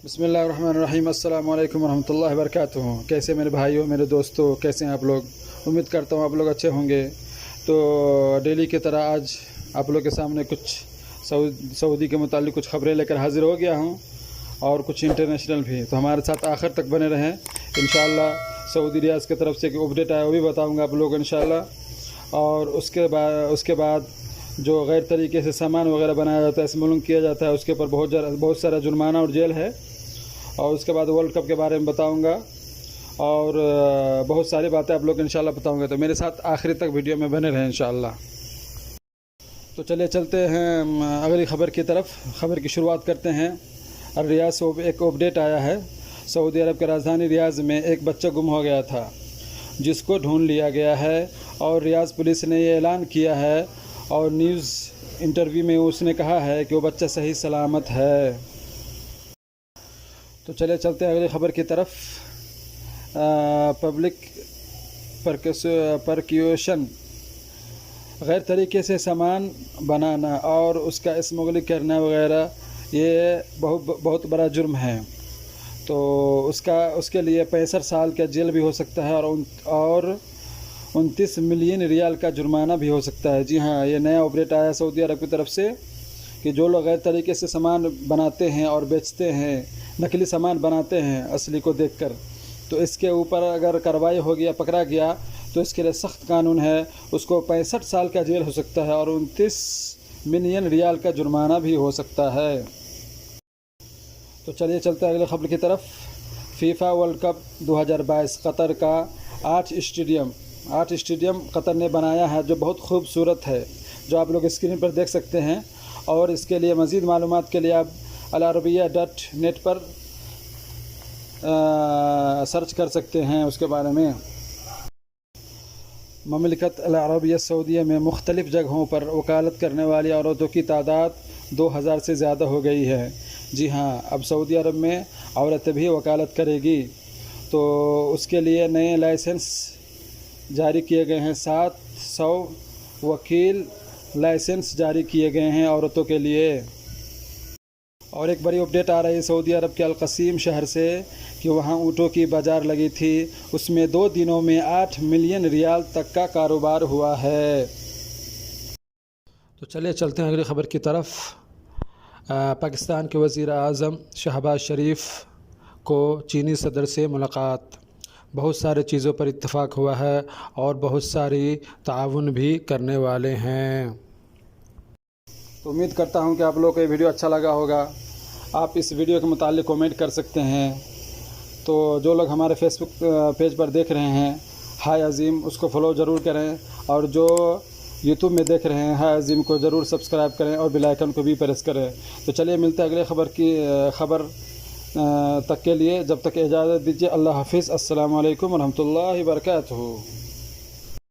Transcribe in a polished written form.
بسم اللہ الرحمن الرحیم۔ السلام علیکم ورحمۃ اللہ وبرکاتہ۔ کیسے میرے بھائیوں، میرے دوستوں، کیسے ہیں آپ لوگ؟ امید کرتا ہوں آپ لوگ اچھے ہوں گے۔ تو ڈیلی کی طرح آج آپ لوگ کے سامنے کچھ سعودی کے متعلق کچھ خبریں لے کر حاضر ہو گیا ہوں، اور کچھ انٹرنیشنل بھی۔ تو ہمارے ساتھ آخر تک بنے رہیں انشاءاللہ۔ سعودی ریاض کی طرف سے ایک اپڈیٹ آیا وہ بھی بتاؤں گا آپ لوگ انشاءاللہ۔ اور اس کے بعد جو غیر طریقے سے سامان وغیرہ بنایا جاتا ہے، اسمگلنگ کیا جاتا ہے، اس کے اوپر بہت سارا جرمانہ اور جیل ہے۔ اور اس کے بعد ورلڈ کپ کے بارے میں بتاؤں گا، اور بہت ساری باتیں آپ لوگ انشاءاللہ بتاؤں گا۔ تو میرے ساتھ آخری تک ویڈیو میں بنے رہیں انشاءاللہ۔ تو چلیے چلتے ہیں اگلی خبر کی طرف۔ خبر کی شروعات کرتے ہیں۔ ریاض سے ایک اپڈیٹ آیا ہے۔ سعودی عرب کے راجدھانی ریاض میں ایک بچہ گم ہو گیا تھا، جس کو ڈھونڈ لیا گیا ہے، اور ریاض پولیس نے یہ اعلان کیا ہے، اور نیوز انٹرویو میں اس نے کہا ہے کہ وہ بچہ صحیح سلامت ہے۔ تو چلے چلتے ہیں اگلی خبر کی طرف۔ پبلک پرکیوشن، غیر طریقے سے سامان بنانا اور اس کا اسمگلنگ کرنا وغیرہ، یہ بہت بڑا جرم ہے۔ تو اس کے لیے 65 سال کا جیل بھی ہو سکتا ہے، اور 29 ملین ریال کا جرمانہ بھی ہو سکتا ہے۔ جی ہاں، یہ نیا اپڈیٹ آیا سعودی عرب کی طرف سے کہ جو لوگ غیر طریقے سے سامان بناتے ہیں اور بیچتے ہیں، نقلی سامان بناتے ہیں اصلی کو دیکھ کر، تو اس کے اوپر اگر کارروائی ہو گیا، پکڑا گیا، تو اس کے لیے سخت قانون ہے۔ اس کو 65 سال کا جیل ہو سکتا ہے، اور 29 ملین ریال کا جرمانہ بھی ہو سکتا ہے۔ تو چلیے چلتے ہیں اگلے خبر کی طرف۔ فیفا ورلڈ کپ 2022 قطر کا 8 اسٹیڈیم قطر نے بنایا ہے، جو بہت خوبصورت ہے، جو آپ لوگ اسکرین پر دیکھ سکتے ہیں۔ اور اس کے لیے مزید معلومات کے لیے آپ العربیہ.net پر سرچ کر سکتے ہیں اس کے بارے میں۔ مملکت العربیہ سعودیہ میں مختلف جگہوں پر وکالت کرنے والی عورتوں کی تعداد 2000 سے زیادہ ہو گئی ہے۔ جی ہاں، اب سعودی عرب میں عورتیں بھی وکالت کرے گی۔ تو اس کے لیے نئے لائسنس جاری کیے گئے ہیں۔ 700 وکیل لائسنس جاری کیے گئے ہیں عورتوں کے لیے۔ اور ایک بڑی اپڈیٹ آ رہی ہے سعودی عرب کے القصیم شہر سے کہ وہاں اونٹوں کی بازار لگی تھی، اس میں 2 دنوں میں 8 ملین ریال تک کا کاروبار ہوا ہے۔ تو چلیے چلتے ہیں اگلی خبر کی طرف۔ پاکستان کے وزیر اعظم شہباز شریف کو چینی صدر سے ملاقات، بہت سارے چیزوں پر اتفاق ہوا ہے، اور بہت ساری تعاون بھی کرنے والے ہیں۔ تو امید کرتا ہوں کہ آپ لوگوں کو یہ ویڈیو اچھا لگا ہوگا۔ آپ اس ویڈیو کے متعلق کومنٹ کر سکتے ہیں۔ تو جو لوگ ہمارے فیس بک پیج پر دیکھ رہے ہیں ہائے عظیم، اس کو فالو ضرور کریں، اور جو یوٹیوب میں دیکھ رہے ہیں ہائے عظیم کو ضرور سبسکرائب کریں، اور بیل آئیکن کو بھی پریس کریں۔ تو چلیے ملتے ہیں اگلے خبر تک کے لیے، جب تک اجازت دیجیے۔ اللہ حافظ۔ السلام علیکم ورحمۃ اللہ وبرکاتہ۔